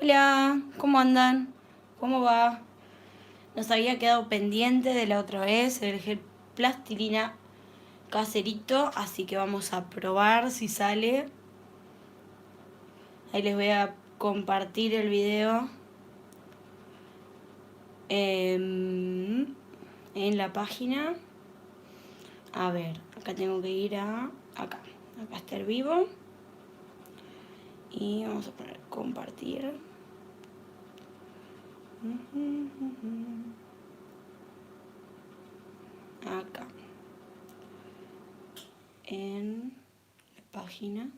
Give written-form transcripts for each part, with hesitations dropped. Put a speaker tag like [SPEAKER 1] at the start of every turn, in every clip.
[SPEAKER 1] Hola, ¿cómo andan? ¿Cómo va? Nos había quedado pendiente de la otra vez el gel plastilina caserito, así que vamos a probar si sale. Ahí les voy a compartir el video en la página. A ver, acá tengo que ir a acá. Acá está el vivo. Y vamos a poner compartir. Acá. En la página.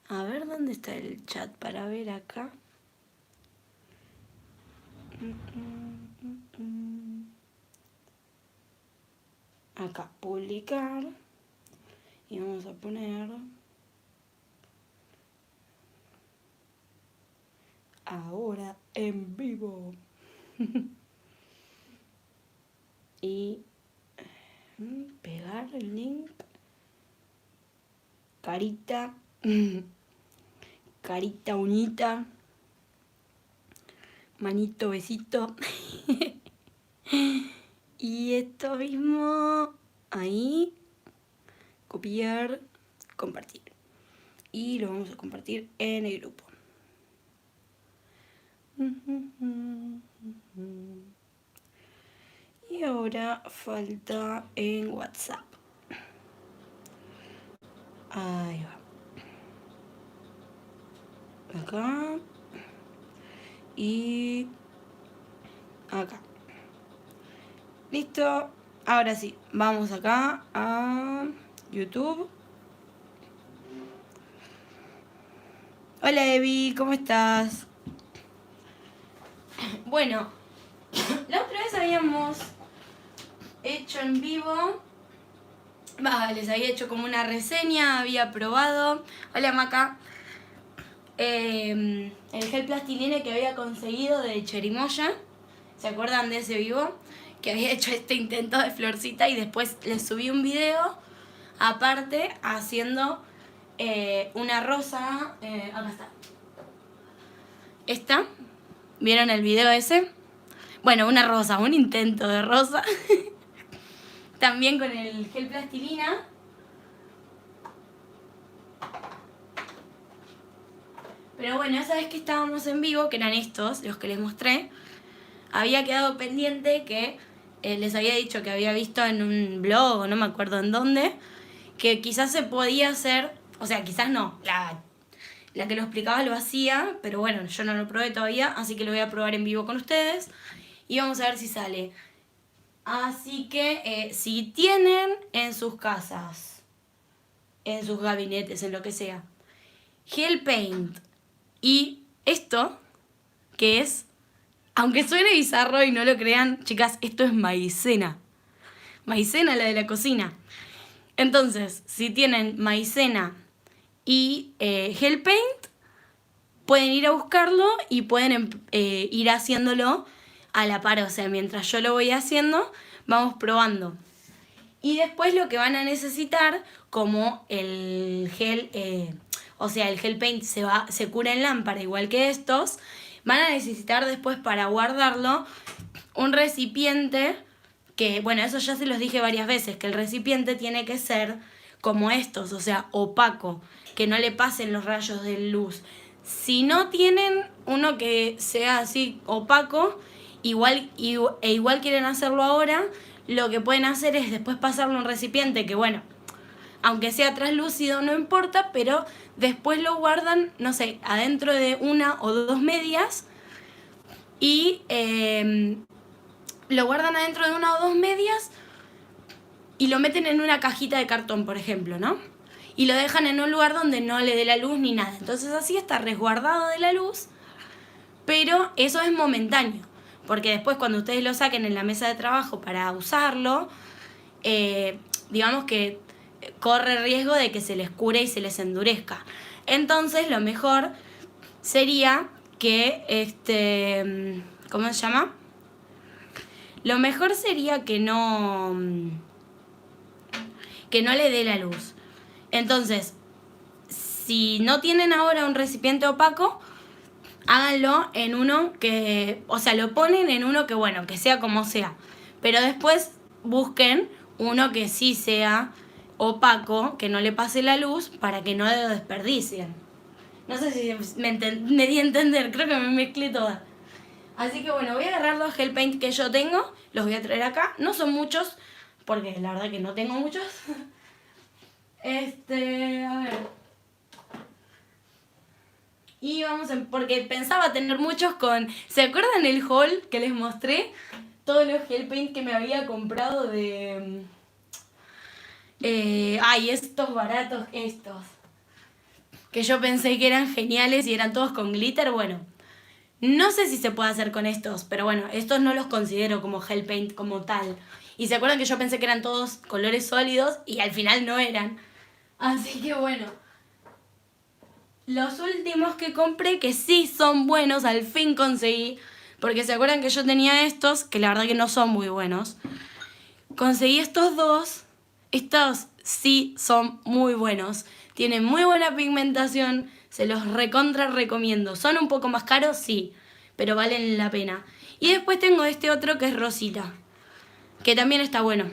[SPEAKER 1] A ver dónde está el chat para ver acá. Acá, publicar. Y vamos a poner ahora en vivo. Y pegar el link. Carita. Carita, uñita. Manito, besito. Y esto mismo. Ahí. Copiar. Compartir. Y lo vamos a compartir en el grupo. Y ahora falta en WhatsApp. Ahí va. Acá. Y acá. Listo. Ahora sí, vamos acá a YouTube. Hola Evi, ¿cómo estás? Bueno, la otra vez habíamos hecho en vivo, les había hecho como una reseña, había probado. Hola Maca. El gel plastilina que había conseguido de Cherimoya. ¿Se acuerdan de ese vivo? Que había hecho este intento de florcita y después les subí un video aparte haciendo una rosa. Acá está. Esta. ¿Vieron el video ese? Bueno, una rosa, un intento de rosa. También con el gel plastilina. Pero bueno, esa vez que estábamos en vivo, que eran estos, los que les mostré, había quedado pendiente que les había dicho que había visto en un blog, o no me acuerdo en dónde, que quizás se podía hacer, o sea, quizás no, la que lo explicaba lo hacía, pero bueno, yo no lo probé todavía, así que lo voy a probar en vivo con ustedes y vamos a ver si sale. Así que si tienen en sus casas, en sus gabinetes, en lo que sea, gel paint y esto, que es, aunque suene bizarro y no lo crean, chicas, esto es maicena. Maicena, la de la cocina. Entonces, si tienen maicena y gel paint, pueden ir a buscarlo y pueden ir haciéndolo a la par. O sea, mientras yo lo voy haciendo, vamos probando. Y después lo que van a necesitar, como el gel, o sea, el gel paint se cura en lámpara, igual que estos, van a necesitar después para guardarlo un recipiente que, bueno, eso ya se los dije varias veces, que el recipiente tiene que ser como estos, o sea, opaco, que no le pasen los rayos de luz. Si no tienen uno que sea así opaco, igual quieren hacerlo ahora, lo que pueden hacer es después pasarlo a un recipiente que, bueno, aunque sea translúcido no importa, pero después lo guardan, no sé, adentro de una o dos medias y lo guardan adentro de una o dos medias y lo meten en una cajita de cartón, por ejemplo, ¿no? Y lo dejan en un lugar donde no le dé la luz ni nada. Entonces así está resguardado de la luz, pero eso es momentáneo, porque después cuando ustedes lo saquen en la mesa de trabajo para usarlo, digamos que corre riesgo de que se les cure y se les endurezca. Entonces lo mejor sería que, ¿cómo se llama? Lo mejor sería que no le dé la luz. Entonces, si no tienen ahora un recipiente opaco, háganlo en uno que, o sea, lo ponen en uno que, bueno, que sea como sea. Pero después busquen uno que sí sea opaco, que no le pase la luz, para que no lo desperdicien. No sé si me di a entender, creo que me mezclé toda. Así que bueno, voy a agarrar los gel paint que yo tengo, los voy a traer acá. No son muchos, porque la verdad que no tengo muchos. A ver. Y vamos a, porque pensaba tener muchos con... ¿Se acuerdan el haul que les mostré? Todos los gel paint que me había comprado de... estos baratos, estos. Que yo pensé que eran geniales y eran todos con glitter. Bueno, no sé si se puede hacer con estos, pero bueno, estos no los considero como gel paint como tal. Y se acuerdan que yo pensé que eran todos colores sólidos y al final no eran. Así que bueno, los últimos que compré que sí son buenos, al fin conseguí. Porque se acuerdan que yo tenía estos, que la verdad que no son muy buenos. Conseguí estos dos. Estos sí son muy buenos. Tienen muy buena pigmentación. Se los recontra recomiendo. Son un poco más caros, sí, pero valen la pena. Y después tengo este otro que es rosita, que también está bueno.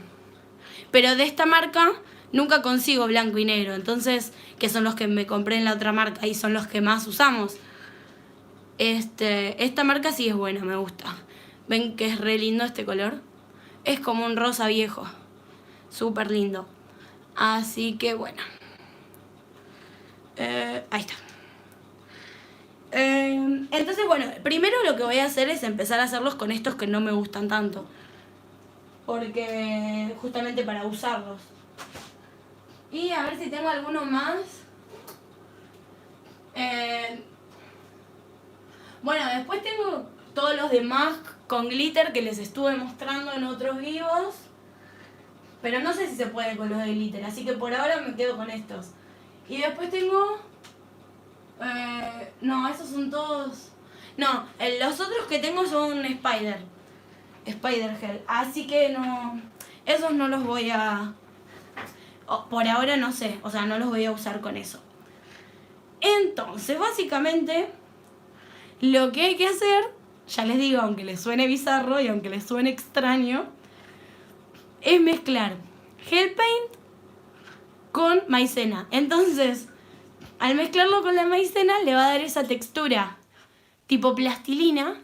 [SPEAKER 1] Pero de esta marca nunca consigo blanco y negro. Entonces, que son los que me compré en la otra marca y son los que más usamos. Esta marca sí es buena, me gusta. ¿Ven que es re lindo este color? Es como un rosa viejo. Súper lindo. Así que bueno. Ahí está. Entonces bueno, primero lo que voy a hacer es empezar a hacerlos con estos que no me gustan tanto. Porque justamente para usarlos. Y a ver si tengo alguno más. Bueno, después tengo todos los demás con glitter que les estuve mostrando en otros vivos. Pero no sé si se puede con los de glitter, así que por ahora me quedo con estos. Y después tengo... no, esos son todos... No, los otros que tengo son Spider Gel. Así que no... Esos no los voy a... por ahora no sé, o sea, no los voy a usar con eso. Entonces, básicamente, lo que hay que hacer, ya les digo, aunque les suene bizarro y aunque les suene extraño, es mezclar gel paint con maicena. Entonces, al mezclarlo con la maicena le va a dar esa textura tipo plastilina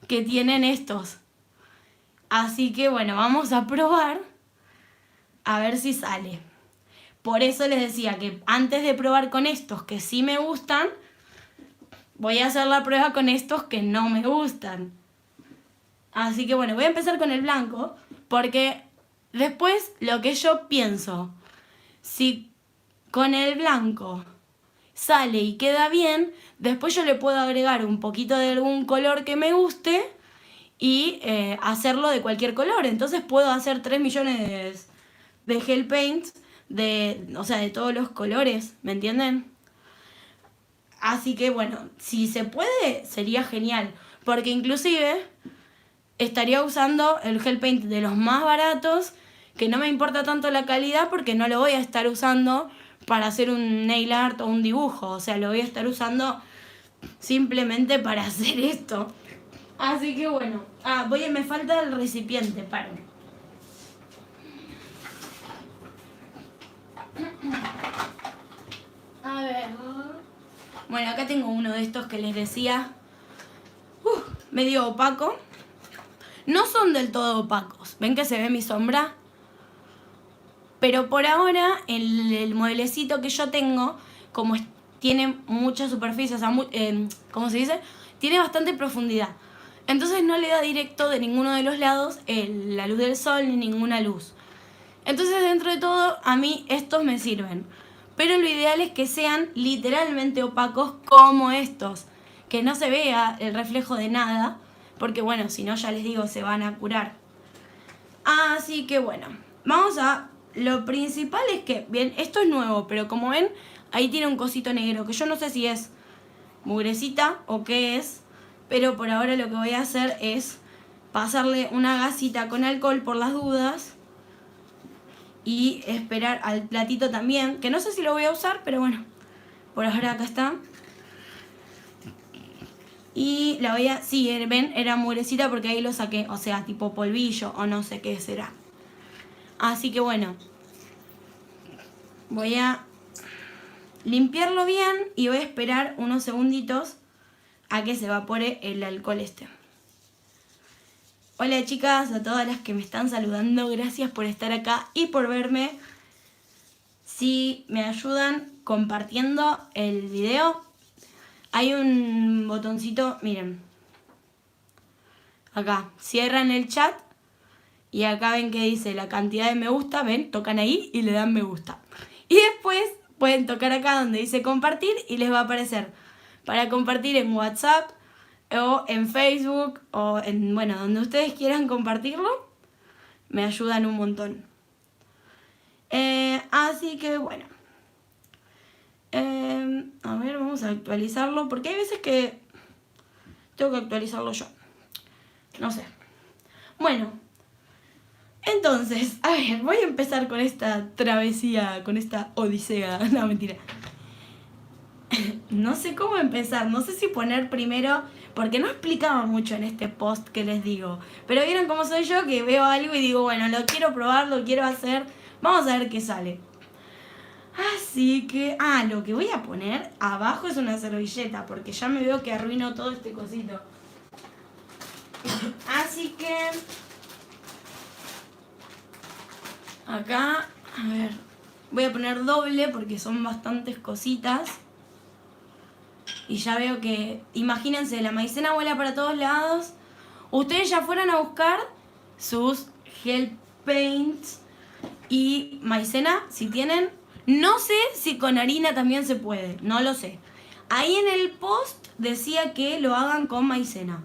[SPEAKER 1] que tienen estos. Así que bueno, vamos a probar a ver si sale. Por eso les decía que antes de probar con estos que sí me gustan, voy a hacer la prueba con estos que no me gustan. Así que bueno, voy a empezar con el blanco, porque después lo que yo pienso, si con el blanco sale y queda bien, después yo le puedo agregar un poquito de algún color que me guste y hacerlo de cualquier color. Entonces puedo hacer 3 millones de gel paints, o sea, de todos los colores, ¿me entienden? Así que bueno, si se puede, sería genial, porque inclusive estaría usando el gel paint de los más baratos, que no me importa tanto la calidad porque no lo voy a estar usando para hacer un nail art o un dibujo, o sea, lo voy a estar usando simplemente para hacer esto. Así que bueno, me falta el recipiente, paren. A ver. Bueno, acá tengo uno de estos que les decía. Medio opaco. No son del todo opacos. ¿Ven que se ve mi sombra? Pero por ahora, el mueblecito que yo tengo, como tiene mucha superficie, o sea, ¿cómo se dice? Tiene bastante profundidad. Entonces no le da directo de ninguno de los lados la luz del sol ni ninguna luz. Entonces, dentro de todo, a mí estos me sirven. Pero lo ideal es que sean literalmente opacos como estos. Que no se vea el reflejo de nada. Porque bueno, si no ya les digo, se van a curar. Así que bueno, vamos a... Lo principal es que, bien, esto es nuevo, pero como ven, ahí tiene un cosito negro. Que yo no sé si es mugrecita o qué es. Pero por ahora lo que voy a hacer es pasarle una gasita con alcohol por las dudas. Y esperar al platito también, que no sé si lo voy a usar, pero bueno, Por ahora acá está. Y la voy a... Sí, ven, era mugrecita porque ahí lo saqué. O sea, tipo polvillo o no sé qué será. Así que bueno. Voy a limpiarlo bien y voy a esperar unos segunditos a que se evapore el alcohol este. Hola chicas, a todas las que me están saludando, gracias por estar acá y por verme. Si me ayudan compartiendo el video, hay un botoncito, miren. Acá, cierran el chat y acá ven que dice la cantidad de me gusta, ven, tocan ahí y le dan me gusta. Y después pueden tocar acá donde dice compartir y les va a aparecer para compartir en WhatsApp o en Facebook o en, bueno, donde ustedes quieran compartirlo. Me ayudan un montón. Así que bueno. A ver, vamos a actualizarlo porque hay veces que tengo que actualizarlo yo. No sé. Bueno. Entonces, a ver, voy a empezar con esta travesía, con esta odisea. No, mentira. No sé cómo empezar, no sé si poner primero, porque no explicaba mucho en este post que les digo. Pero vieron cómo soy yo, que veo algo y digo, bueno, lo quiero probar, lo quiero hacer, vamos a ver qué sale. Así que, lo que voy a poner abajo es una servilleta, porque ya me veo que arruino todo este cosito. Así que, acá, a ver, voy a poner doble porque son bastantes cositas. Y ya veo que, imagínense, la maicena vuela para todos lados. Ustedes ya fueron a buscar sus gel paints y maicena, si tienen. No sé si con harina también se puede, no lo sé. Ahí en el post decía que lo hagan con maicena.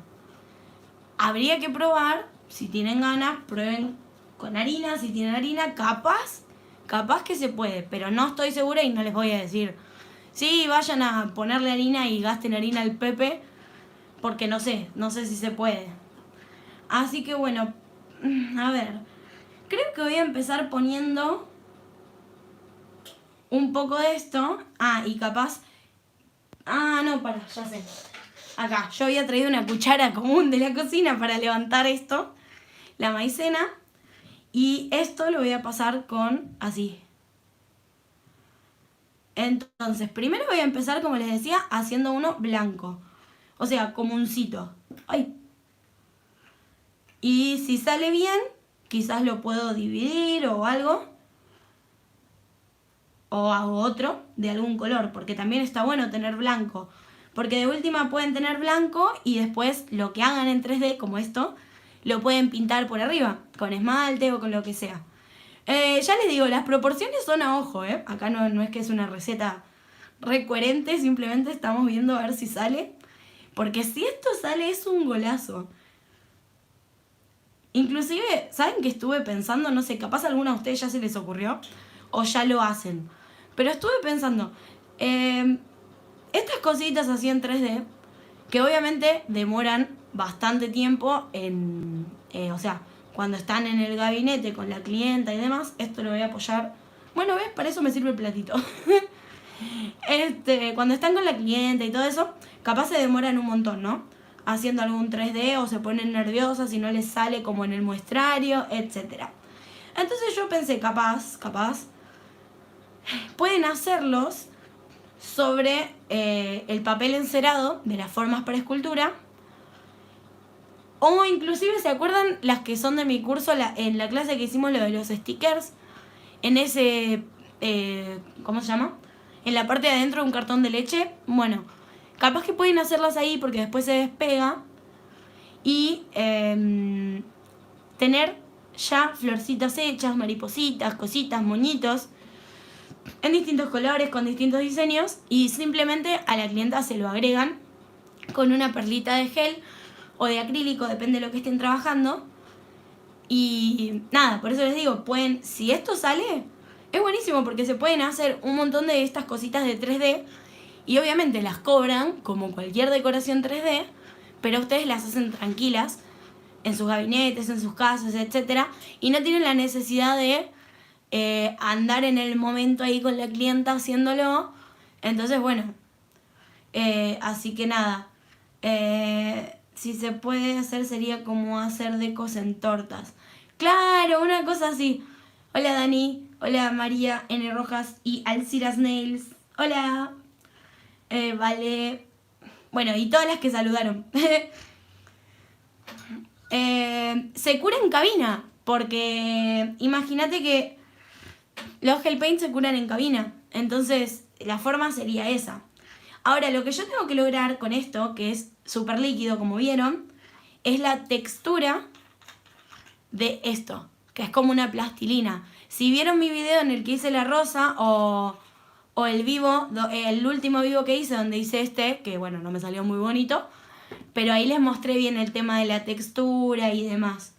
[SPEAKER 1] Habría que probar, si tienen ganas, prueben con harina. Si tienen harina, capaz que se puede, pero no estoy segura y no les voy a decir... Sí, vayan a ponerle harina y gasten harina al Pepe, porque no sé si se puede. Así que bueno, a ver, creo que voy a empezar poniendo un poco de esto. Y capaz... no, ya sé. Acá, yo había traído una cuchara común de la cocina para levantar esto, la maicena, y esto lo voy a pasar con así. Entonces, primero voy a empezar, como les decía, haciendo uno blanco. O sea, comuncito. ¡Ay! Y si sale bien, quizás lo puedo dividir o algo. O hago otro de algún color, porque también está bueno tener blanco. Porque de última pueden tener blanco y después lo que hagan en 3D, como esto, lo pueden pintar por arriba, con esmalte o con lo que sea. Ya les digo, las proporciones son a ojo, ¿eh? Acá no es que es una receta re coherente, simplemente estamos viendo a ver si sale. Porque si esto sale es un golazo. Inclusive, ¿saben que estuve pensando? No sé, capaz a alguna de ustedes ya se les ocurrió o ya lo hacen. Pero estuve pensando, estas cositas así en 3D, que obviamente demoran bastante tiempo en... o sea, cuando están en el gabinete con la clienta y demás, esto lo voy a apoyar. Bueno, ¿ves? Para eso me sirve el platito. Cuando están con la clienta y todo eso, capaz se demoran un montón, ¿no? Haciendo algún 3D o se ponen nerviosas y no les sale como en el muestrario, etc. Entonces yo pensé, capaz, pueden hacerlos sobre el papel encerado de las formas para escultura. O inclusive, ¿se acuerdan las que son de mi curso en la clase que hicimos lo de los stickers? En ese, ¿cómo se llama? En la parte de adentro de un cartón de leche. Bueno, capaz que pueden hacerlas ahí porque después se despega. Y tener ya florcitas hechas, maripositas, cositas, moñitos, en distintos colores, con distintos diseños. Y simplemente a la clienta se lo agregan con una perlita de gel o de acrílico, depende de lo que estén trabajando. Y nada, por eso les digo, pueden, si esto sale, es buenísimo porque se pueden hacer un montón de estas cositas de 3D y obviamente las cobran como cualquier decoración 3D, pero ustedes las hacen tranquilas en sus gabinetes, en sus casas, etc. Y no tienen la necesidad de andar en el momento ahí con la clienta haciéndolo, Entonces, bueno, así que nada. Si se puede hacer sería como hacer decos en tortas. Claro, una cosa así. Hola Dani, hola María N. Rojas y Alciras Nails. Hola. Vale. Bueno, y todas las que saludaron. Se cura en cabina, porque imagínate que los gel paint se curan en cabina. Entonces, la forma sería esa. Ahora, lo que yo tengo que lograr con esto, que es súper líquido, como vieron, es la textura de esto, que es como una plastilina. Si vieron mi video en el que hice la rosa o el vivo, el último vivo que hice donde hice este, que bueno, no me salió muy bonito, pero ahí les mostré bien el tema de la textura y demás.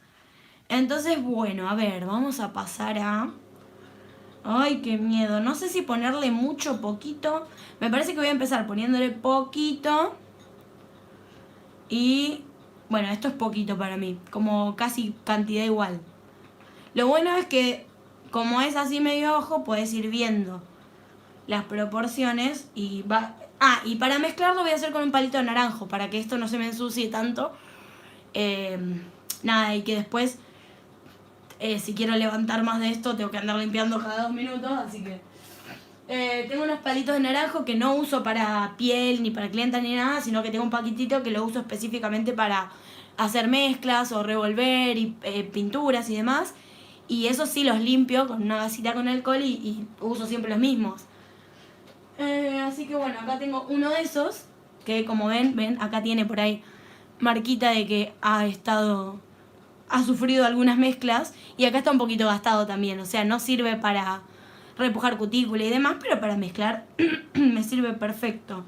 [SPEAKER 1] Entonces, bueno, a ver, vamos a pasar a... Ay, qué miedo. No sé si ponerle mucho o poquito. Me parece que voy a empezar poniéndole poquito. Y bueno, esto es poquito para mí, como casi cantidad igual. Lo bueno es que como es así medio ojo, puedes ir viendo las proporciones y va... Ah, y para mezclarlo voy a hacer con un palito de naranjo, para que esto no se me ensucie tanto. Nada, y que después, si quiero levantar más de esto, tengo que andar limpiando cada 2 minutos, así que... tengo unos palitos de naranjo que no uso para piel, ni para clienta, ni nada, sino que tengo un paquetito que lo uso específicamente para hacer mezclas o revolver y pinturas y demás. Y eso sí los limpio con una gasita con alcohol y uso siempre los mismos. Así que bueno, acá tengo uno de esos, que como ven, acá tiene por ahí marquita de que ha sufrido algunas mezclas, y acá está un poquito gastado también, o sea, no sirve para repujar cutícula y demás, pero para mezclar me sirve perfecto.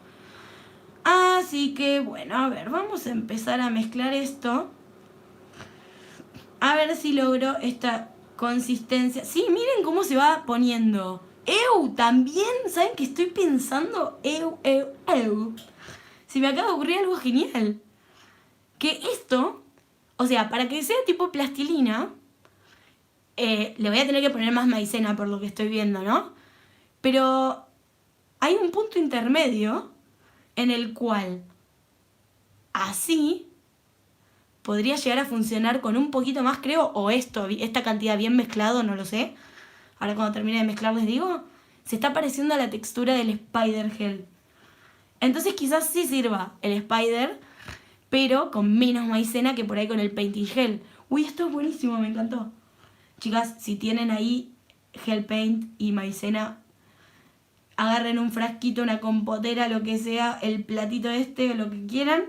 [SPEAKER 1] Así que bueno, a ver, vamos a empezar a mezclar esto. A ver si logro esta consistencia. Sí, miren cómo se va poniendo. También, ¿saben qué estoy pensando? Se me acaba de ocurrir algo genial. Que esto, o sea, para que sea tipo plastilina, le voy a tener que poner más maicena por lo que estoy viendo, ¿no? Pero hay un punto intermedio en el cual así podría llegar a funcionar con un poquito más, creo, o esta cantidad bien mezclado, no lo sé. Ahora cuando termine de mezclar les digo, se está pareciendo a la textura del Spider Gel. Entonces quizás sí sirva el Spider, pero con menos maicena que por ahí con el Painting Gel. Uy, esto es buenísimo, me encantó. Chicas, si tienen ahí Gel Paint y maicena, agarren un frasquito, una compotera, lo que sea, el platito este o lo que quieran,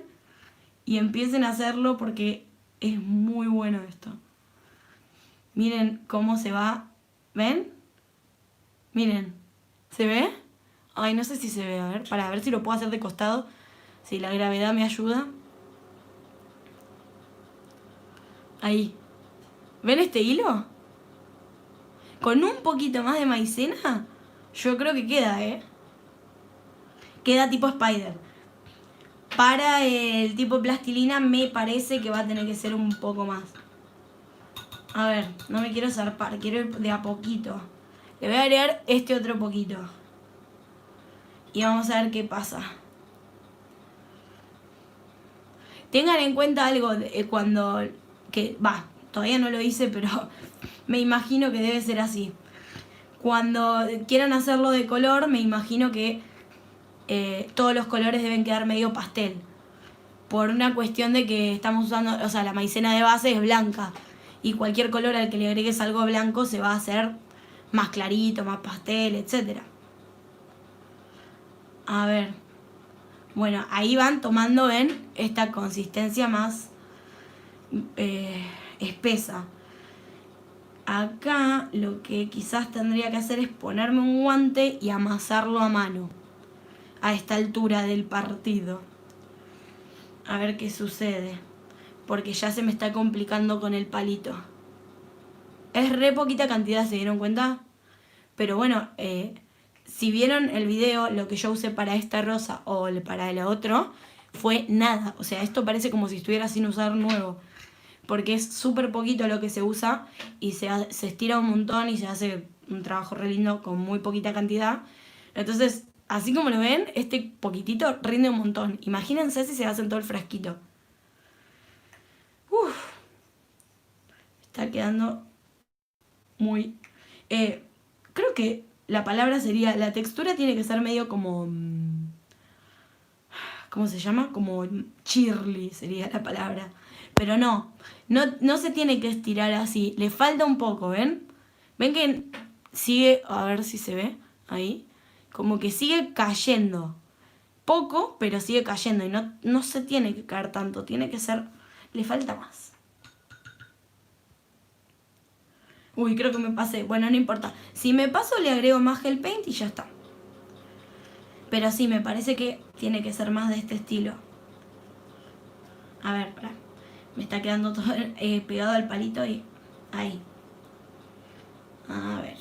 [SPEAKER 1] y empiecen a hacerlo porque es muy bueno esto. Miren cómo se va. ¿Ven? Miren. ¿Se ve? Ay, no sé si se ve. A ver, para ver si lo puedo hacer de costado. Si la gravedad me ayuda. Ahí. ¿Ven este hilo? Con un poquito más de maicena, yo creo que queda, Queda tipo Spider. Para el tipo plastilina me parece que va a tener que ser un poco más. A ver, no me quiero zarpar, quiero ir de a poquito. Le voy a agregar este otro poquito. Y vamos a ver qué pasa. Tengan en cuenta algo todavía no lo hice, pero me imagino que debe ser así. Cuando quieran hacerlo de color, me imagino que todos los colores deben quedar medio pastel. Por una cuestión de que estamos usando, o sea, la maicena de base es blanca. Y cualquier color al que le agregues algo blanco se va a hacer más clarito, más pastel, etc. A ver. Bueno, ahí van tomando, ven, esta consistencia más espesa. Acá lo que quizás tendría que hacer es ponerme un guante y amasarlo a mano. A esta altura del partido. A ver qué sucede. Porque ya se me está complicando con el palito. Es re poquita cantidad, ¿se dieron cuenta? Pero bueno, si vieron el video, lo que yo usé para esta rosa o para el otro, fue nada. O sea, esto parece como si estuviera sin usar nuevo. Porque es súper poquito lo que se usa y se estira un montón y se hace un trabajo re lindo con muy poquita cantidad. Entonces, así como lo ven, este poquitito rinde un montón. Imagínense si se hace en todo el frasquito. Uf, está quedando muy... creo que la palabra sería, la textura tiene que ser medio como... ¿Cómo se llama? Como chirly sería la palabra. Pero no se tiene que estirar así. Le falta un poco, ¿ven? ¿Ven que sigue, a ver si se ve ahí? Como que sigue cayendo. Poco, pero sigue cayendo. Y no se tiene que caer tanto. Tiene que ser... Le falta más. Uy, creo que me pasé. Bueno, no importa. Si me paso, le agrego más gel paint y ya está. Pero sí, me parece que tiene que ser más de este estilo. A ver, pará. Me está quedando todo pegado al palito y... Ahí. A ver.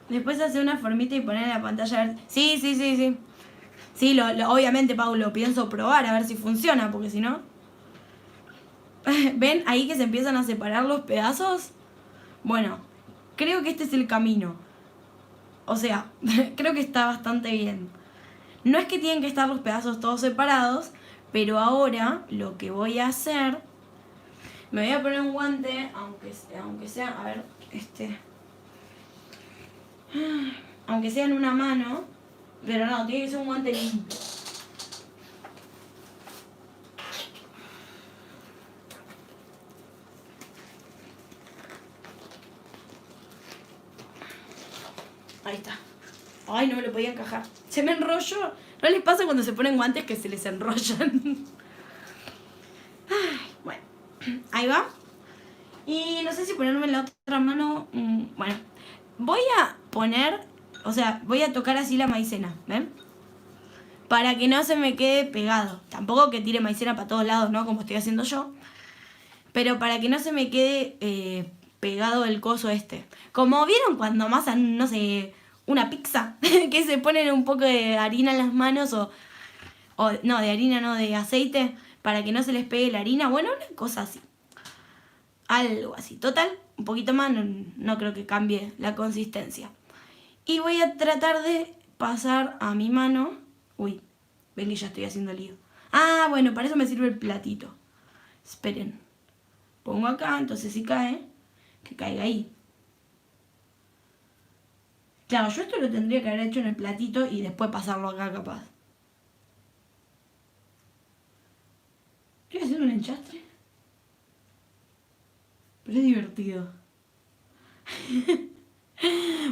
[SPEAKER 1] Después hacer una formita y poner en la pantalla. Sí. Sí, obviamente, Pau, lo pienso probar a ver si funciona, porque si no... ¿Ven ahí que se empiezan a separar los pedazos? Bueno, creo que este es el camino. O sea, creo que está bastante bien. No es que tienen que estar los pedazos todos separados, pero ahora lo que voy a hacer... Me voy a poner un guante, aunque sea, a ver, aunque sea en una mano, pero no, tiene que ser un guante limpio. Ahí está. Ay, no me lo podía encajar. Se me enrolló. ¿No les pasa cuando se ponen guantes que se les enrollan? Ay, bueno, ahí va. Y no sé si ponerme la otra mano. Bueno, voy a poner, o sea, voy a tocar así la maicena, ¿ven? Para que no se me quede pegado. Tampoco que tire maicena para todos lados, ¿no? Como estoy haciendo yo. Pero para que no se me quede pegado el coso este. Como vieron cuando amasan, no sé, una pizza, que se ponen un poco de harina en las manos o no, de harina no, de aceite, para que no se les pegue la harina. Bueno, una cosa así. Algo así. Total, un poquito más, no creo que cambie la consistencia. Y voy a tratar de pasar a mi mano. Uy, ven que ya estoy haciendo lío. Ah, bueno, para eso me sirve el platito. Esperen. Pongo acá, entonces si cae, que caiga ahí. Claro, yo esto lo tendría que haber hecho en el platito y después pasarlo acá capaz. Estoy haciendo un enchastre. Pero es divertido.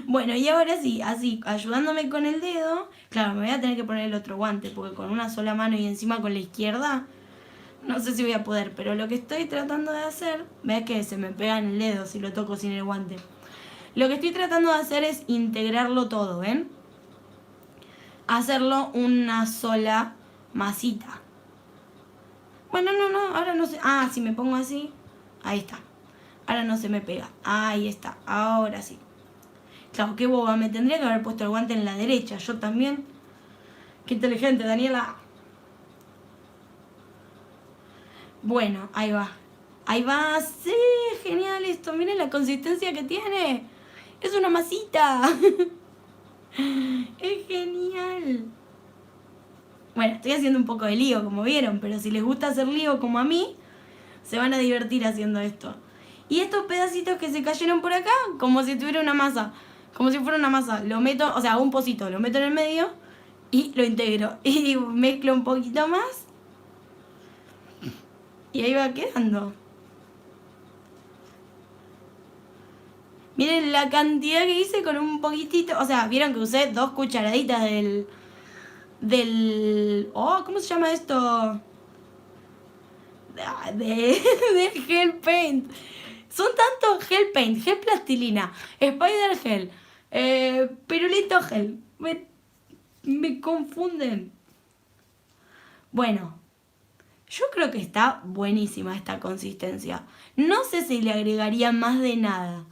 [SPEAKER 1] Bueno, y ahora sí, así, ayudándome con el dedo. Claro, me voy a tener que poner el otro guante, porque con una sola mano y encima con la izquierda, no sé si voy a poder. Pero lo que estoy tratando de hacer, ves que se me pega en el dedo si lo toco sin el guante. Lo que estoy tratando de hacer es integrarlo todo, ¿ven? Hacerlo una sola masita. Bueno, no, ahora no sé. Ah, si me pongo así, ahí está. Ahora no se me pega. Ahí está, ahora sí. Claro, qué boba, me tendría que haber puesto el guante en la derecha. Yo también. Qué inteligente, Daniela. Bueno, ahí va. Ahí va, sí, genial esto. Miren la consistencia que tiene. Es una masita. Es genial. Bueno, estoy haciendo un poco de lío, como vieron, pero si les gusta hacer lío como a mí, se van a divertir haciendo esto. Y estos pedacitos que se cayeron por acá, como si tuviera una masa, como si fuera una masa, lo meto, o sea, hago un pocito, lo meto en el medio y lo integro. Y mezclo un poquito más y ahí va quedando. Miren la cantidad que hice con un poquitito, o sea, vieron que usé 2 cucharaditas del ¿cómo se llama esto? Del gel paint. Son tantos gel paint, gel plastilina, spider gel, pirulito gel. Me confunden. Bueno, yo creo que está buenísima esta consistencia. No sé si le agregaría más de nada.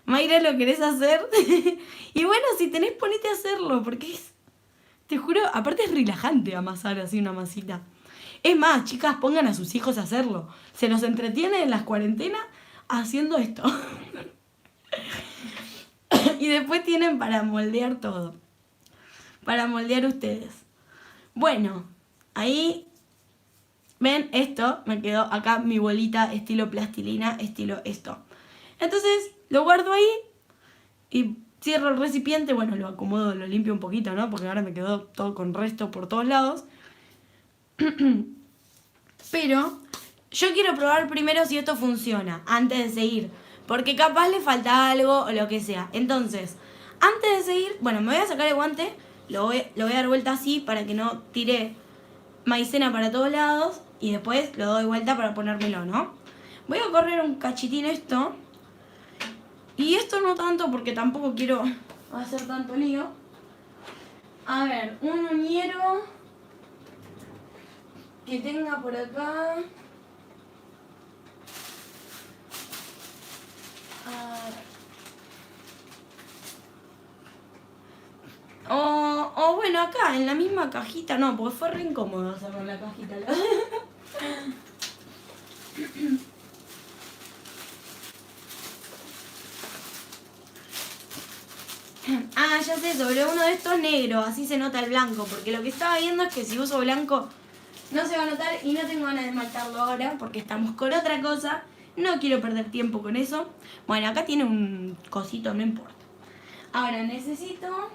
[SPEAKER 1] Mayra, ¿lo querés hacer? Y bueno, si tenés, ponete a hacerlo, porque te juro, aparte es relajante amasar así una masita. Es más, chicas, pongan a sus hijos a hacerlo. Se los entretiene en las cuarentenas haciendo esto. Y Y después tienen para moldear todo. Para moldear ustedes. Bueno, ahí ven esto, me quedó acá mi bolita estilo plastilina, estilo esto. Entonces lo guardo ahí y cierro el recipiente, bueno, lo acomodo, lo limpio un poquito, ¿no? Porque ahora me quedó todo con resto por todos lados. Pero yo quiero probar primero si esto funciona, antes de seguir. Porque capaz le falta algo o lo que sea. Entonces, antes de seguir, bueno, me voy a sacar el guante, lo voy a dar vuelta así para que no tire maicena para todos lados. Y después lo doy vuelta para ponérmelo, ¿no? Voy a correr un cachitín esto. Y esto no tanto porque tampoco quiero hacer tanto lío. A ver, un uñero que tenga por acá. O bueno, acá en la misma cajita, no, porque fue re incómodo hacerlo en la cajita. Ah, ya sé, sobre uno de estos negros, así se nota el blanco, porque lo que estaba viendo es que si uso blanco no se va a notar y no tengo ganas de esmaltarlo ahora porque estamos con otra cosa. No quiero perder tiempo con eso. Bueno, acá tiene un cosito, no importa. Ahora necesito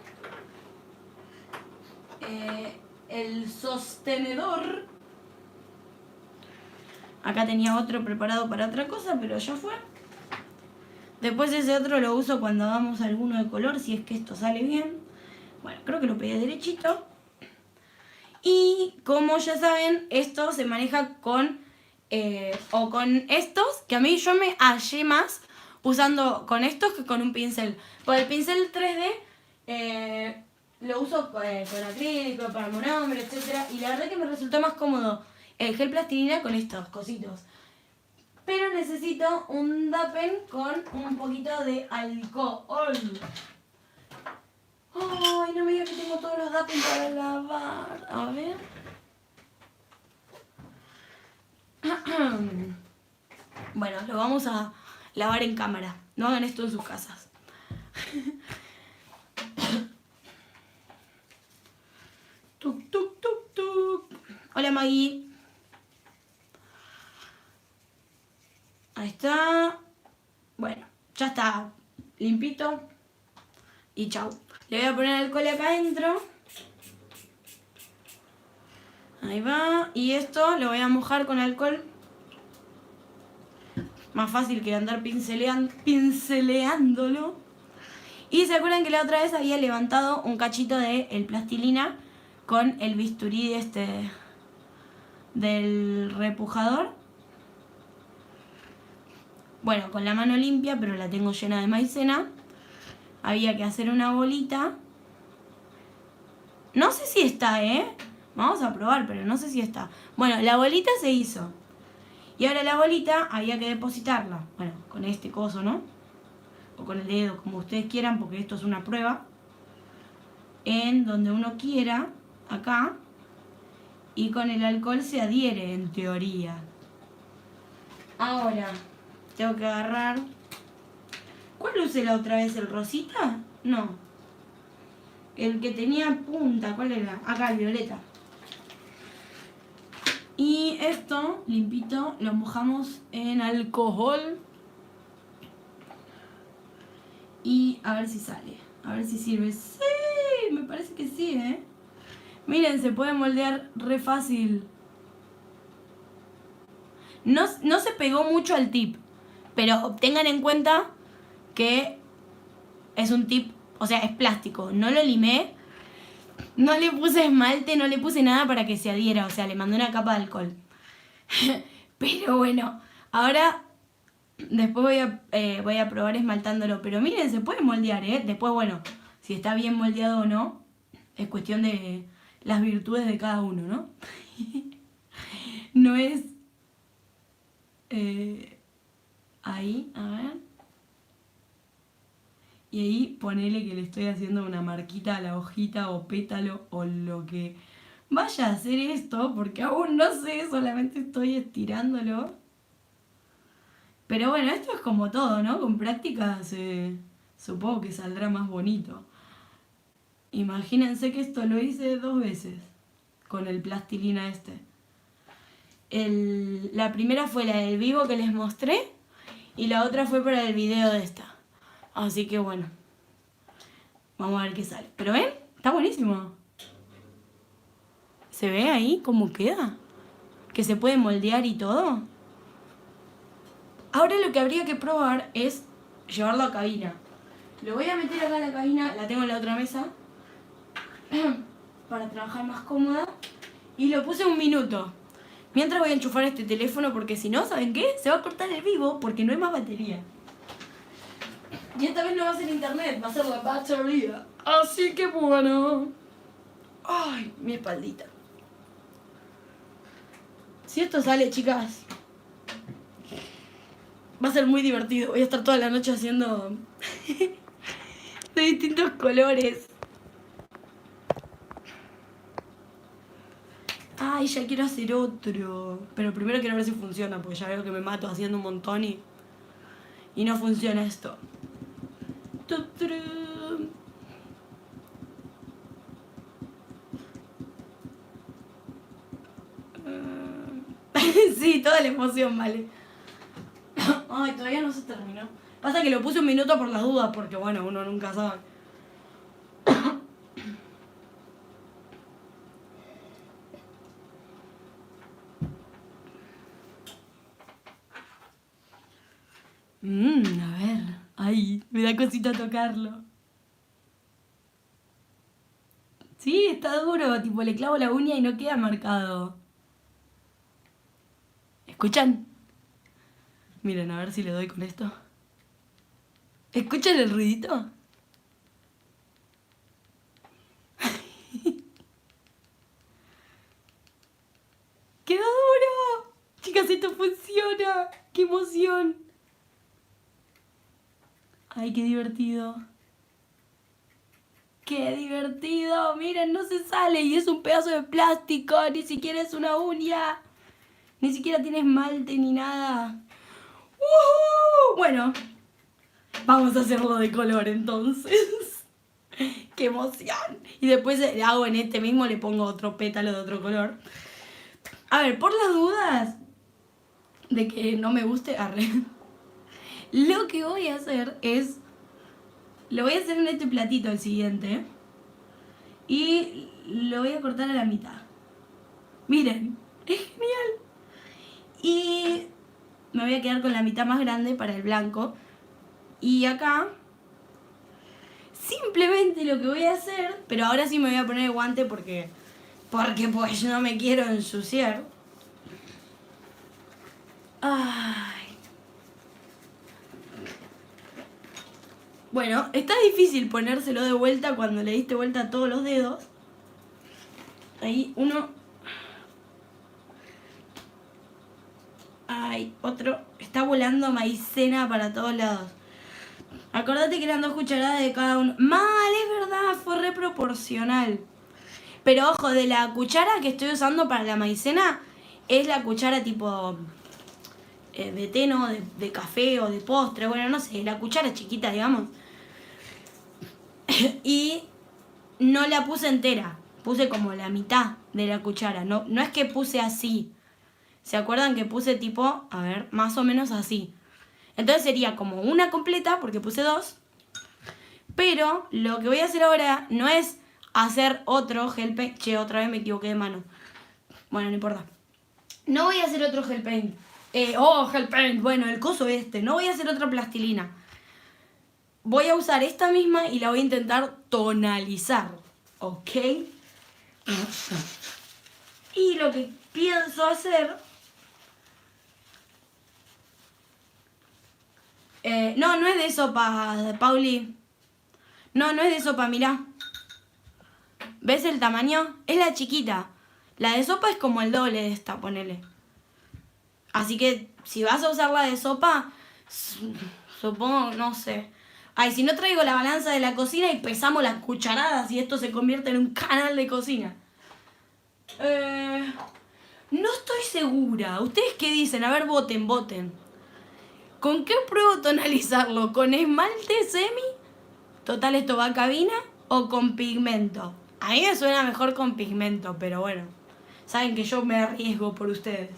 [SPEAKER 1] el sostenedor. Acá tenía otro preparado para otra cosa, pero ya fue. Después ese otro lo uso cuando hagamos alguno de color, si es que esto sale bien. Bueno, creo que lo pegué derechito. Y como ya saben, esto se maneja con o con estos, que a mí yo me hallé más usando con estos que con un pincel. Por el pincel 3D lo uso con acrílico, para monombre, etc. Y la verdad que me resultó más cómodo el gel plastilina con estos cositos. Pero necesito un dapen con un poquito de alcohol. Ay, no me digas que tengo todos los dapen para lavar. A ver. Bueno, lo vamos a lavar en cámara. No hagan esto en sus casas. Tuk, tuk, tuk, tuk. Hola, Maggie. Ahí está. Bueno, ya está limpito. Y chau. Le voy a poner alcohol acá adentro. Ahí va. Y esto lo voy a mojar con alcohol. Más fácil que andar pinceleándolo. Y se acuerdan que la otra vez había levantado un cachito de el plastilina con el bisturí del repujador. Bueno, con la mano limpia, pero la tengo llena de maicena. Había que hacer una bolita. No sé si está, Vamos a probar, pero no sé si está. Bueno, la bolita se hizo. Y ahora la bolita había que depositarla. Bueno, con este coso, ¿no? O con el dedo, como ustedes quieran, porque esto es una prueba. En donde uno quiera, acá. Y con el alcohol se adhiere, en teoría. Ahora, tengo que agarrar... ¿Cuál usé la otra vez? ¿El rosita? No. El que tenía punta, ¿cuál era? Acá, el violeta. Y esto, limpito, lo mojamos en alcohol. Y a ver si sale. A ver si sirve. ¡Sí! Me parece que sí, Miren, se puede moldear re fácil. No se pegó mucho al tip. Pero tengan en cuenta que es un tip, o sea, es plástico. No lo limé. No le puse esmalte, no le puse nada para que se adhiera. O sea, le mandé una capa de alcohol. Pero bueno, ahora... Después voy a probar esmaltándolo. Pero miren, se puede moldear, Después, bueno, si está bien moldeado o no, es cuestión de las virtudes de cada uno, ¿no? No es... ahí, a ver. Y ahí ponele que le estoy haciendo una marquita a la hojita o pétalo o lo que vaya a hacer esto, porque aún no sé, solamente estoy estirándolo. Pero bueno, esto es como todo, ¿no? Con práctica se supongo que saldrá más bonito. Imagínense que esto lo hice 2 veces con el plastilina este. La primera fue la del vivo que les mostré y la otra fue para el video de esta. Así que bueno, vamos a ver qué sale. ¿Pero ven? Está buenísimo. ¿Se ve ahí cómo queda? Que se puede moldear y todo. Ahora lo que habría que probar es llevarlo a cabina. Lo voy a meter acá en la cabina, la tengo en la otra mesa, para trabajar más cómoda. Y lo puse 1 minuto. Mientras voy a enchufar este teléfono porque si no, ¿saben qué? Se va a cortar el vivo porque no hay más batería. Y esta vez no va a ser internet, va a ser la batería. Así que bueno. Ay, mi espaldita. Si esto sale, chicas, va a ser muy divertido. Voy a estar toda la noche haciendo de distintos colores. Ay, ya quiero hacer otro. Pero primero quiero ver si funciona, porque ya veo que me mato haciendo un montón y no funciona esto. Sí, toda la emoción, vale. Ay, todavía no se terminó. Pasa que lo puse 1 minuto por las dudas, porque bueno, uno nunca sabe. A ver. Ay, me da cosita tocarlo. Sí, está duro, tipo le clavo la uña y no queda marcado. ¿Escuchan? Miren, a ver si le doy con esto. ¿Escuchan el ruidito? ¡Quedó duro! Chicas, esto funciona. ¡Qué emoción! Ay, qué divertido. ¡Qué divertido! Miren, no se sale y es un pedazo de plástico. Ni siquiera es una uña. Ni siquiera tiene esmalte ni nada. Bueno, vamos a hacerlo de color entonces. ¡Qué emoción! Y después le hago en este mismo, le pongo otro pétalo de otro color. A ver, por las dudas de que no me guste, arre. Lo que voy a hacer es... Lo voy a hacer en este platito el siguiente. Y lo voy a cortar a la mitad. Miren, es genial. Y me voy a quedar con la mitad más grande para el blanco. Y acá... Simplemente lo que voy a hacer... Pero ahora sí me voy a poner el guante porque pues no me quiero ensuciar. Ay. Bueno, está difícil ponérselo de vuelta cuando le diste vuelta a todos los dedos. Ahí uno. Ay, otro. Está volando maicena para todos lados. Acordate que eran 2 cucharadas de cada uno. Mal, es verdad, fue re proporcional. Pero ojo, de la cuchara que estoy usando para la maicena, es la cuchara tipo de té, ¿no? De café o de postre, bueno, no sé, la cuchara chiquita, digamos. Y no la puse entera, puse como la mitad de la cuchara, no es que puse así. ¿Se acuerdan que puse tipo, a ver, más o menos así? Entonces sería como una completa, porque puse 2. Pero lo que voy a hacer ahora no es hacer otro gel paint. Che, otra vez me equivoqué de mano. Bueno, no importa. No voy a hacer otro gel paint. Gel paint. Bueno, el coso este. No voy a hacer otra plastilina. Voy a usar esta misma y la voy a intentar tonalizar. ¿Ok? Y lo que pienso hacer... no es de sopa, Pauli. No es de sopa, mirá. ¿Ves el tamaño? Es la chiquita. La de sopa es como el doble de esta, ponele. Así que si vas a usar la de sopa, supongo, no sé. Ay, si no traigo la balanza de la cocina y pesamos las cucharadas y esto se convierte en un canal de cocina. No estoy segura. ¿Ustedes qué dicen? A ver, voten. ¿Con qué pruebo tonalizarlo? ¿Con esmalte semi Total, esto va a cabina o con pigmento. A mí me suena mejor con pigmento, pero bueno. Saben que yo me arriesgo por ustedes.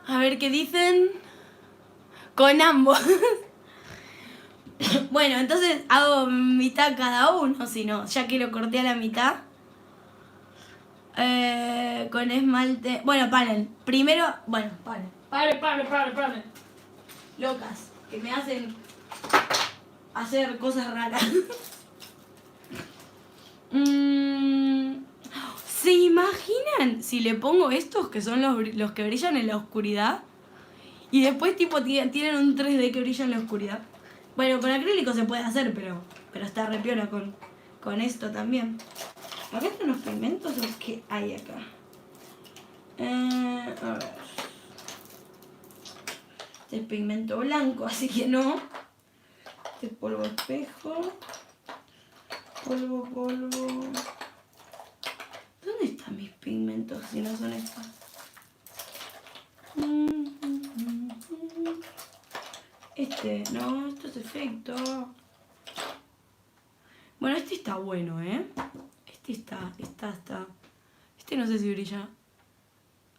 [SPEAKER 1] A ver qué dicen. Con ambos. Bueno, entonces hago mitad cada uno, si no, ya que lo corté a la mitad. Con esmalte. Bueno, paren. Primero. Bueno, paren. Paren. Locas. Que me hacen hacer cosas raras. ¿Se imaginan si le pongo estos que son los que brillan en la oscuridad? Y después tipo tienen un 3D que brilla en la oscuridad. Bueno, con acrílico se puede hacer, pero está re piola con esto también. ¿Acá están los pigmentos o qué hay acá? A ver. Este es pigmento blanco, así que no. Este es polvo espejo. Polvo. ¿Dónde están mis pigmentos si no son estos? No, esto es efecto. Bueno, este está bueno, ¿eh? Este está. Este no sé si brilla.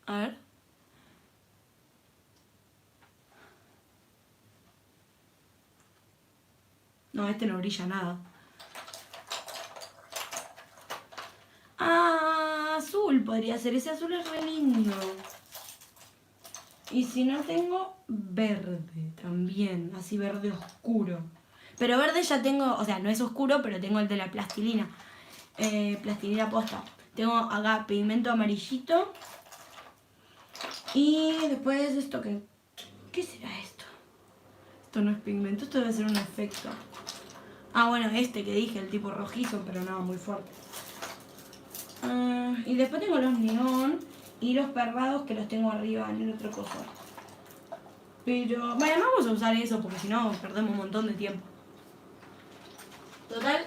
[SPEAKER 1] A ver. No, este no brilla nada. Ah, azul podría ser. Ese azul es re lindo. Y si no tengo verde también, así verde oscuro. Pero verde ya tengo, o sea, no es oscuro, pero tengo el de la plastilina. Plastilina posta. Tengo acá pigmento amarillito. Y después esto que... ¿Qué será esto? Esto no es pigmento, esto debe ser un efecto. Ah, bueno, este que dije, el tipo rojizo, pero no, muy fuerte. Y después tengo los neón y los perlados que los tengo arriba en el otro coso. Pero, bueno, vamos a usar eso porque si no perdemos un montón de tiempo. Total,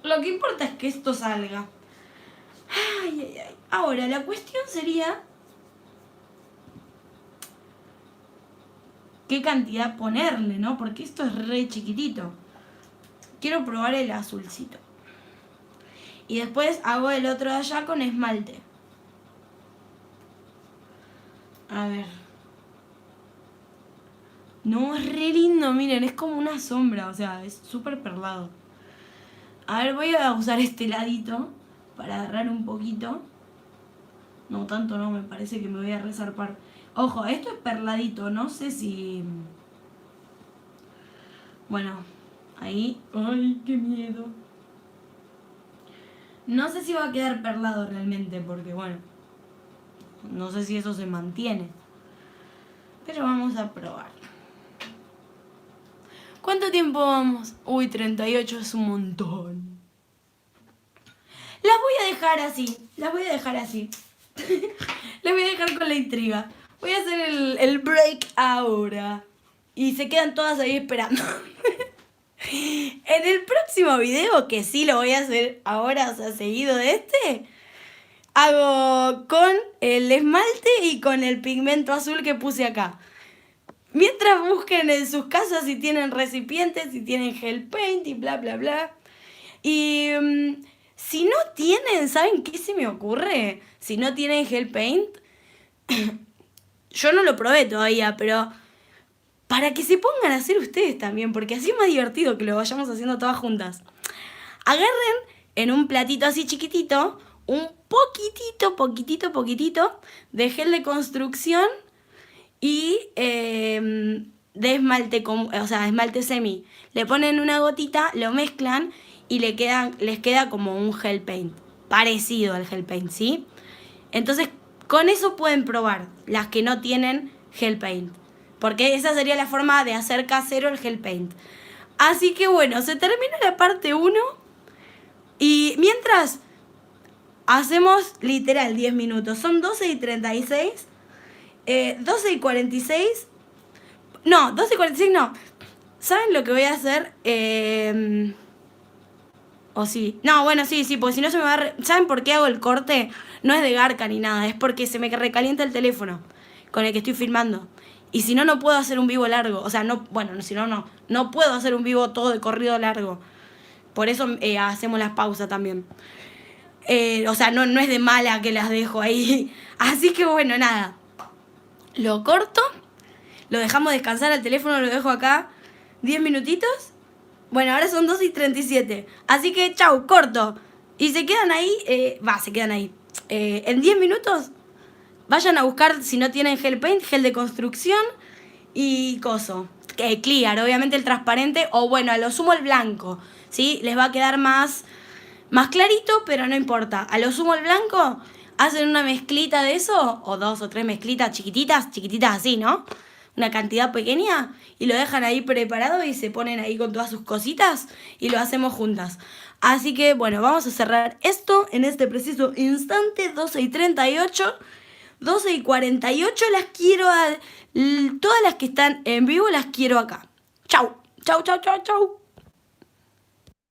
[SPEAKER 1] lo que importa es que esto salga. Ay. Ahora, la cuestión sería... ¿qué cantidad ponerle, no? Porque esto es re chiquitito. Quiero probar el azulcito. Y después hago el otro de allá con esmalte. A ver. No, es re lindo, miren, es como una sombra, o sea, es súper perlado. A ver, voy a usar este ladito para agarrar un poquito. No, tanto no, me parece que me voy a resarpar. Ojo, esto es perladito, no sé si... Bueno, ahí... ¡Ay, qué miedo! No sé si va a quedar perlado realmente, porque bueno... no sé si eso se mantiene. Pero vamos a probar. ¿Cuánto tiempo vamos? Uy, 38 es un montón. Las voy a dejar así. Las voy a dejar con la intriga. Voy a hacer el break ahora. Y se quedan todas ahí esperando. En el próximo video, que sí lo voy a hacer ahora, o sea, seguido de este, hago con el esmalte y con el pigmento azul que puse acá. Mientras busquen en sus casas si tienen recipientes, si tienen gel paint y bla, bla, bla. Y si no tienen, ¿saben qué se me ocurre? Si no tienen gel paint, yo no lo probé todavía, pero para que se pongan a hacer ustedes también, porque así es más divertido que lo vayamos haciendo todas juntas. Agarren en un platito así chiquitito, un poquitito de gel de construcción y de esmalte, o sea, esmalte semi. Le ponen una gotita, lo mezclan y les queda como un gel paint, parecido al gel paint, ¿sí? Entonces, con eso pueden probar las que no tienen gel paint, porque esa sería la forma de hacer casero el gel paint. Así que bueno, se termina la parte 1 y mientras hacemos literal 10 minutos, son 12:36. 12:46. No, 12:46 no. ¿Saben lo que voy a hacer? O sí. No, bueno, sí, porque si no se me va a... ¿Saben por qué hago el corte? No es de garca ni nada, es porque se me recalienta el teléfono con el que estoy filmando. Y si no, no puedo hacer un vivo largo. O sea, no, bueno, si no, no puedo hacer un vivo todo de corrido largo. Por eso hacemos las pausas también. O sea, no es de mala que las dejo ahí. Así que bueno, nada. Lo corto, lo dejamos descansar al teléfono, lo dejo acá 10 minutitos. Bueno, ahora son 2:37. Así que chau, corto. Y se quedan ahí, se quedan ahí. En 10 minutos vayan a buscar, si no tienen gel paint, gel de construcción y coso. Clear, obviamente el transparente, o bueno, a lo sumo el blanco. ¿Sí? Les va a quedar más clarito, pero no importa. A lo sumo el blanco, hacen una mezclita de eso, o 2 o 3 mezclitas chiquititas así, ¿no? Una cantidad pequeña, y lo dejan ahí preparado y se ponen ahí con todas sus cositas y lo hacemos juntas. Así que bueno, vamos a cerrar esto en este preciso instante, 12:38. 12:48 las quiero todas las que están en vivo las quiero acá. Chau, chau, chau, chau, chau.